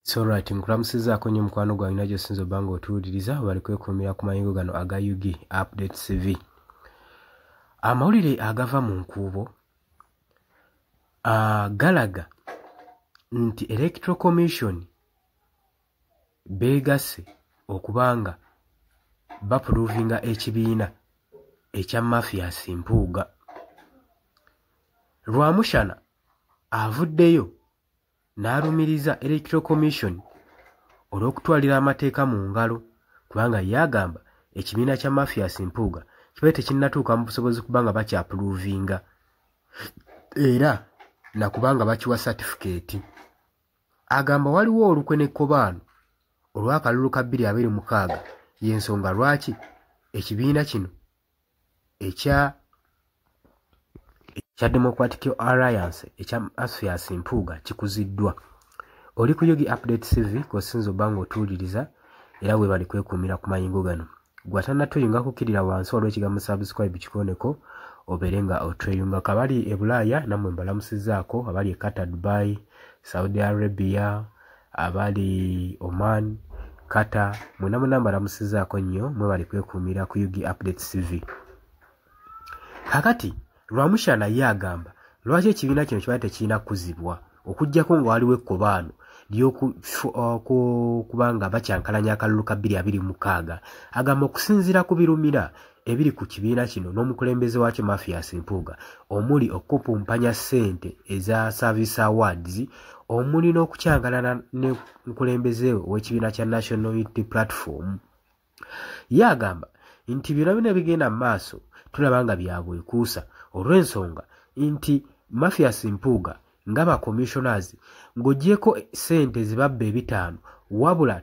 So right, nkulamusizaako nnyo mukwano gwange najjo sinza obbanga otuwuliriza bali kwekuumira ku mayingo gano aga UG Update TV. Amawulire agava mu nkuubo galaga nti Electoral Commission beegasse okubanga bapuluvinga ekibiina ekya Mathias Mpuuga. Lwamushana avuddeyo n'alumiriza Electoral Commission olw'okutwalira amateeka mu ngalo kubanga yagamba ekibiina kya Mathias Mpuuga kibaye tekinnatuuka mu busobozi kubanga bakyapuluvinga era nakubanga bakiwa certificate. Agamba waliwo olukwe n'ekkobaano olw'akalulu ka 2026 y'ensonga lwaki ekibiina kino ekya Democratic Alliance ekya Mathias Mpuuga kikuziddwa. Oli ku UG Update TV kosinzo bango otuwuliriza era we bali kwekuumira ku mayingo gano. Gwatannatuyunga kukkirira wansi waliwo ekigambo subscribe kikoneko oberenga otweyunga. Kabali e Bulaaya nammwe mbalamusizaako, abali e Qatar, Dubai, Saudi Arabia, abali Oman, Qatar, mwenna mbalamusizaako nnyo mwe bali kwekuumira ku UG Update TV. Kakati Lwamushana yagamba lwaki ekibiina kino kibaye tekirina kuzibwa okuggyako nga waliwo ekkobaano kubanga bakyankalanya akalulu ka 2026. Agamba okusinziira ku birumira ebiri ku kibiina kino n'omukulembeze wakyo Mathias Mpuuga omuli okupumpanya ssente eza Service Awards omuli n'okukyankalana n'omukulembeze w'ekibiina kya National Unity Platform. Yagamba nti bino bigenda mu maaso tulaba nga byabwekuusa olw'ensonga nti Mathias Mpuuga ngaba commissioners ng'oggyeko ssente zibabba 5 wabula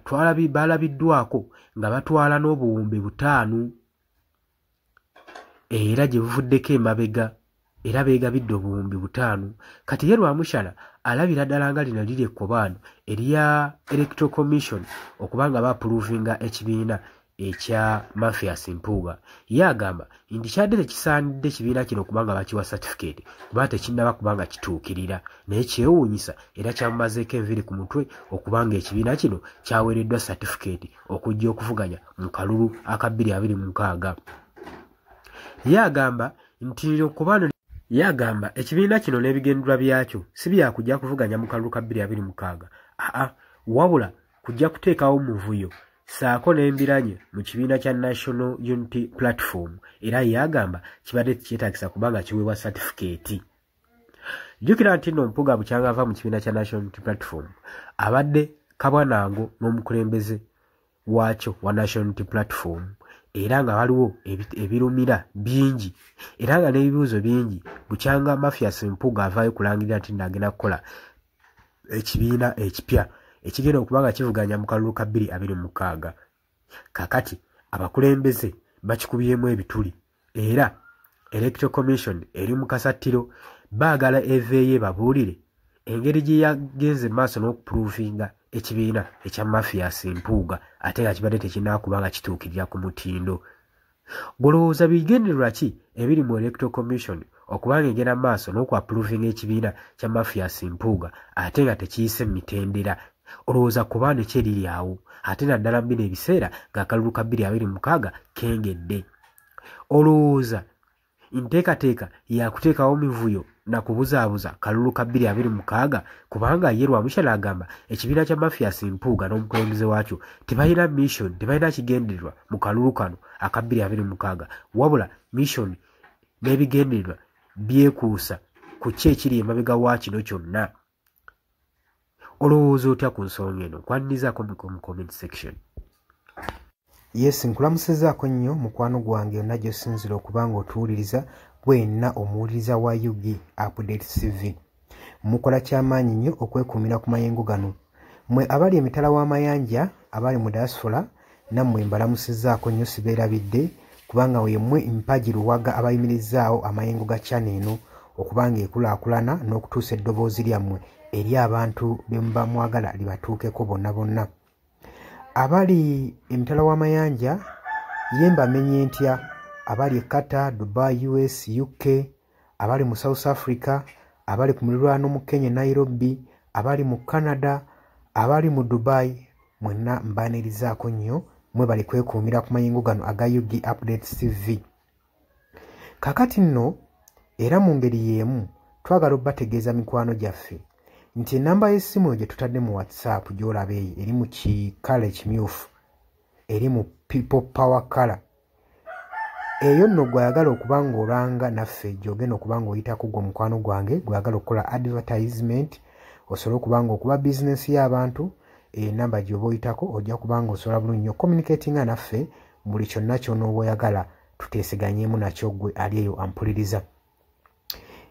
balabiddwako nga batwala n'obuwumbi 5 era gye buvuddeko emabega era beegabidde obuwumbi 5. Kati ye Lwamushana alabira ddala nga lino liri ekkobaano erya Electoral Commission okubanga bapuluvinga ekibiina ekya Mathias Mpuuga. Yagamba nti kyadde tekisaanidde ekibiina kino kubanga bakiwa certificate kubanga tekinnaba kubanga kituukirira naye kyewuunyisa era kyamumazeeko enviri ku mutwe okubanga ekibiina kino kyaweereddwa certificate okujja okuvuganya mu kalulu aka 2026. Yagamba nti okubano yagamba ekibiina kino n'ebigenderwa byakyo si byakujja kuvuganya mu kalulu ka 2026 wabula kujja kuteekawo muvuyo saako n'embiranye mu kibiina kya National Unity Platform era yagamba kibadde kyetaagisa kubanga kiweebwa certificate. Jjukira nti nno Mpuuga bukyanga ava mu kibiina kya National Unity Platform abadde kabwanango n'omukulembeze wakyo wa National Unity Platform era nga waliwo ebirumira bingi era nga n'ebibuuzo bingi bukyanga Mathias Mpuuga avaayo kulangirira nti nagenda kukola ekibiina ekipya ekigenda okubanga kivuganya mu kalulu ka 2026. Kakati abakulembeze bakikubyemu ebituli era Electoral Commission eri mu kasattiro baagala eveeyo babuulire engeri gye yagenze maaso n'okupuluvinga ekibiina ekya Mathias Mpuuga ate nga kibadde tekinnaba kubanga kituukirira ku mutindo. Golowooza bigendererwa ki ebiri mu Electoral Commission okubanga egenda maaso n'okwapuluvinga ekibiina kya Mathias Mpuuga ate nga tekiyise mu mitendera? Olowooza kubaana ekyeriri awo ate naddala mu bino ebiseera ng'akalulu ka 2026 kengedde. Olowooza nteekateeka yakuteekawo mivuyo na kubuzaabuza kalulu ka 2026 kubanga ye Lwamushana agamba ekibiina kya Mathias Mpuuga n'omukulembeze wakyo tebalina mission tebalina kigendererwa mu kalulu kano aka 2026 wabula mission n'ebigendererwa byekuusa ku ki ekiri emabega wa kino kyonna. Olowooza otya ku nsonga eno? Kwanirizaako mu comment section. Yes, nkulamusizaako nnyo mukwano gwange yonna gy'osinzira okubanga otuwuliriza bwenna omuwuliriza wa UG Update TV. Mukola kyamaanyi nnyo okwekuumira ku mayengo gano. Mmwe abali emitala w'amayanja abali mu diaspora nammwe mbalamusizaako nnyo sibeerabidde kubanga wemmwe mpagi luwaga abayimirizaawo amayengo ga channel eno okubanga ekulaakulana n'okutuusa eddoboozi lyammwe eri abantu be muba mwagala libatuukeko bonna bonna. Abali emitala w'amayanja ye mbamenye ntya abali e Qatar, Dubai, US, UK, abali mu South Africa, abali ku muliraano mu Kenya, Nairobi, abali mu Canada, abali mu Dubai mwenna mbanirizaako nnyo mwe bali kwekuumira ku mayingo gano aga Yugi Updates TV. Kakati nno era mu ngeri y'emu twagala obbategeeza mikwano gyaffe nti ennamba y'essimu gye tutadde mu WhatsApp gy'olaba eyo eri mu kikala ekimyufu eri mu People Power Color. Eyo nno gw'ayagala okuba ng'olanga naffe gy'ogenda okuba ng'oyitako gwe mukwano gwange gw'ayagala okukola advertisement osobola okuba ng'okuba bizinesi y'abantu enamba gy'oba oyitako ojja kuba ng'osobola bulungi nnyo communicatinga naffe buli kyonna ky'onooba oyagala tuteeseganyeemu nakyo gwe ali eyo ampuliriza.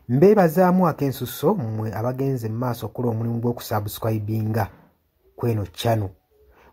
Mbeebazaamu ak'ensusso mmwe abagenze mu maaso okukola omulimu gw'okusubscribinga kweno channel.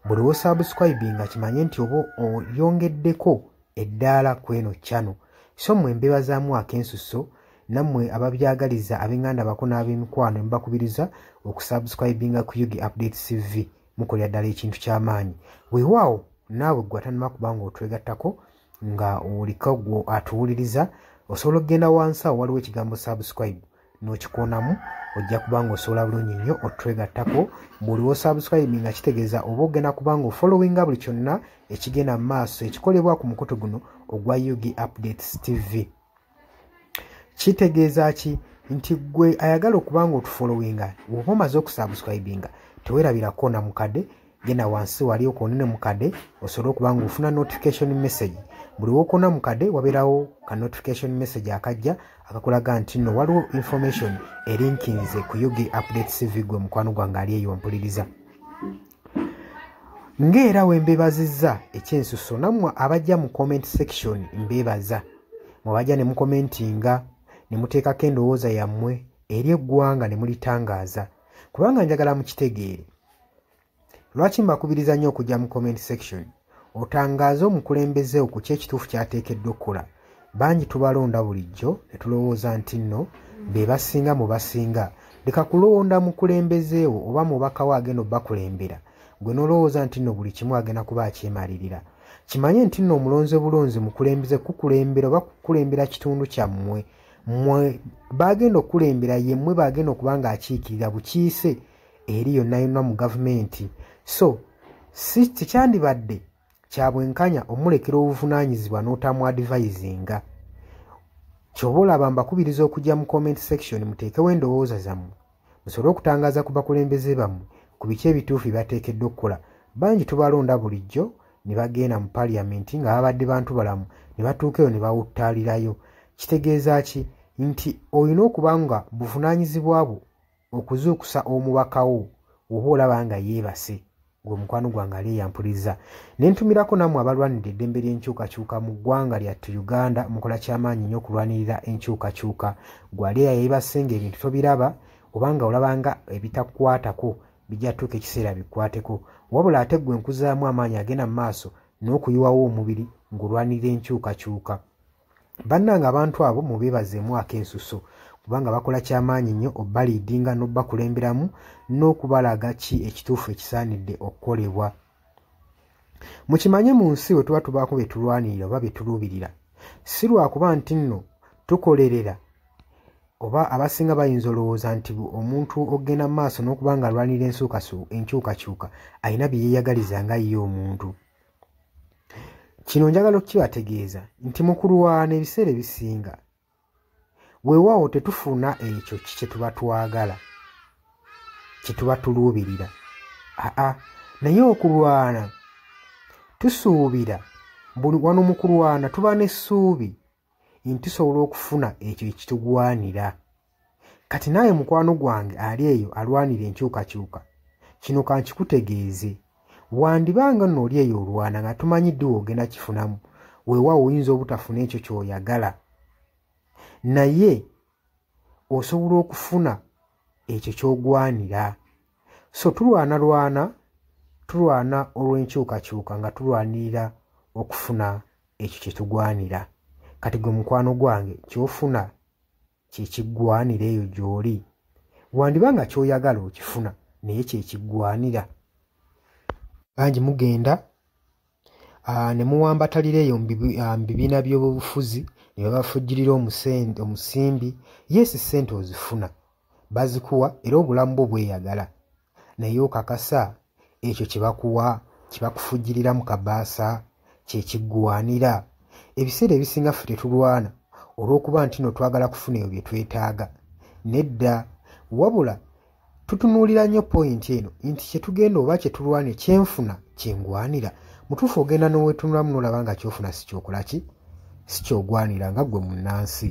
Buli w'osubscribinga kimanye nti oba oyongeddeko eddaala kweno channel. So mmwe mbeebazaamu ak'ensusso nammwe ababyagaliza ab'enganda bako n'ab'emikwano mbakubiriza okusubscribinga ku Yugi Updates TV mukolera ddala ekintu ky'amaanyi. Weewaawo naawe gwe atanuma kuba ng'otwegattako nga oliko gwe atuwuliriza osobola okugenda wansi awo waliwo ekigambo subscribe n'okikoonamu ojja kuba ng'osobola bulungi nnyo otwegattako. Buli w'osubscribe nga kitegeeza oba ogenda kuba ng'ofollowinga buli kyonna ekigenda mu maaso ekikolebwa ku mukutu guno ogwa Yugi Updates TV. Kitegeeza ki? Nti gwe ayagala okuba ng'otufollowinga bw'oba omaze okusubscribinga teweerabirako na mukadde genda wansi wali okoonene mukadde osobola okuba ng'ofuna notification message. Buli w'okoona mukadde wabeerawo ka notification message akajja akakulaga nti nno waliwo information erinkinze ku Yugi Updates TV gwe mukwano gwange ali eyo mpuliriza. Ng'era we mbeebazizza ekyensusso nammwe abajja mu comment section mbeebaza mwe bajja ne mukomentinga ne muteekako endowooza yammwe eri eggwanga ne mulitangaaza kubanga njagala mukitegeere. Lwaki mbakubiriza nnyo okujja mu comment section otangaaze omukulembeze ku kyekituufu kyateekeddwa okukola. Bangi tubalonda bulijjo ne tulowooza nti nno be basinga mu basinga. Leka kulonda mukulembezeewo oba mubakawo agenda obbakulembera gwe n'olowooza nti nno buli kimu agenda kuba akyemalirira. Kimanye nti nno omulonze bulonzi mukulembeze kukulembera oba kukulembera kitundu kyammwe. Mmwe bagenda okukulembera yemmwe bagenda okuba ng'akiikirira bukiise eri yonna yonna mu gavumenti. So si tekyandibadde kya bwenkanya omulekera obuvunaanyizibwa n'otamu advisinga. Ky'oba olaba mbakubiriza okujja mu comment section muteekewo endowooza zammwe musobole okutangaaza ku bakulembeze bammwe ku biki ebituufu bye bateekeddwa okukola. Bangi tubalonda bulijjo ne bagenda mu parliament nga babadde bantu balamu ne batuuka eyo ne bawuttaalirayo. Kitegeeza ki? Nti olina okuba nga buvunaanyizibwa bwo okuzuukusa omubakawo oba olaba nga yeebase gwe mukwano gwange ali yampuliriza. Ne ntumirako nammwe abalwanira eddembe ly'enkyukakyuka mu ggwanga lyattu Uganda mukola ky'amaanyi nnyo okulwanirira enkyukakyuka. Gwali yeebase ng'ebintu tobiraba obanga olabanga ebitakukwatako bijja tuuka ekiseera bikwateko. Wabula ate gwe nkuzaamu amaanyi agenda mu maaso n'okuyiwawo omubiri ng'olwanirira enkyukakyuka. Bannanga abantu abo mubeebazeemu ak'ensusso kubanga bakola ky'amaanyi nnyo obbaliidinga n'obbakulemberamu n'okubalaga ki ekituufu ekisaanidde okukolebwa. Mukimanye mu nsi bwe tuba tubaako bye tulwanirira oba bye tuluubirira si lwakuba nti nno tukolerera oba abasinga bayinza olowooza nti omuntu ogenda mu maaso n'okuba nga alwanirira enkyukakyuka alina bye yeeyagaliza nga ye omuntu. Kino njagala okukibategeeza nti mu kulwana ebiseera ebisinga weewaawo tetufuna ekyo kye tuba twagala kye tuba tuluubirira. Naye okulwana tusuubira buli wano mu kulwana tuba n'essuubi nti tusobola okufuna ekyo ekitugwanira. Kati naawe mukwano gwange ali eyo alwanira enkyukakyuka kino kankikutegeeze wandibanga nno oli eyo olwana nga tumanyi ogenda kifunamu weewaawo oyinza obutafuna ekyo ky'oyagala naye osobola okufuna ekyo ky'ogwanira. So tulwana olw'enkyukakyuka nga tulwanirira okufuna ekyo kye tugwanira. Kati gwe mukwano gwange ky'ofuna kye kiggwanira eyo gy'oli wandibanga ky'oyagala okifuna naye kye kiggwanira. Bangi mugenda ne muwambatalira eyo mu bibiina by'obufuzi ne babafujjirira omusimbi. Yes, ssente ozifuna bazikuwa era obulamu bwo bweyagala naye okakasa ekyo kye bakuwa kye bakufujjirira mu kabaasa kye kiggwanira. Ebiseera ebisinga ffe tetulwana olw'okuba nti no twagala kufuna ebyo bye twetaaga. Nedda, wabula tutunuulira nnyo pointi eno nti kye tugenda oba kye tulwana kyenfuna kyengwanira. Mutuufu ogenda n'oweetunulamu n'olaba nga kyofuna si kyokola ki si kyogwanira nga ggwe munnansi.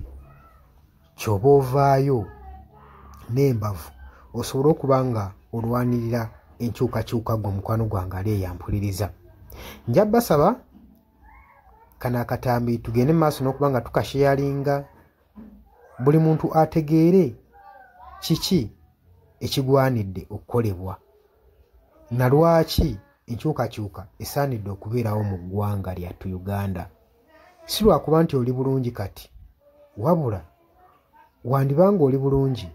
Ky'oba ovaayo n'embavu osobole okuba nga olwanirira enkyukakyuka gwe mukwano gwange ali eyampuliriza. Nja basaba kano akatambi tugende maaso n'okuba nga tukasheyalinga, buli muntu ategeere kiki ekigwanidde okukolebwa na lwaki enkyukakyuka esaanidde okubeerawo mu ggwanga lyattu Uganda. Si lwakuba nti oli bulungi kati, wabula wandibanga oli bulungi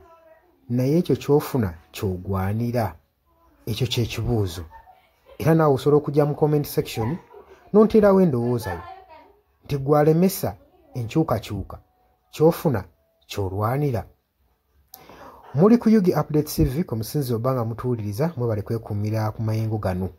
naye ekyo ky'ofuna ky'ogwanira. Ekyo kye kibuuzo. Era naawe osobola okujja mu comment section n'onteerawo endowooza yo nti gwalemesa enkyukakyuka ky'ofuna ky'olwanira. Muli ku Yugi Update TV ku musinziro oba mutuwuliriza, mwebale kwekuumira ku mayengo gano.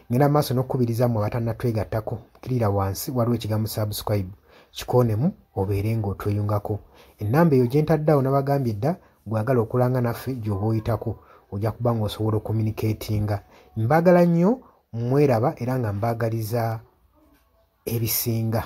Ngenda maaso n'okukubiriza mmwe abatannatwegattako, kkirira wansi waliwo ekigambo subscribe, kikoonemu obeere ng'otweyungako. Ennamba eyo gye ntaddeawo nabagambye dda gwagala okulanga naffe gy'oba oyitako ojja kuba ng'osobola okucommunicatinga. Mbaagala nnyo, mweraba era nga mbaagaliza ebisinga.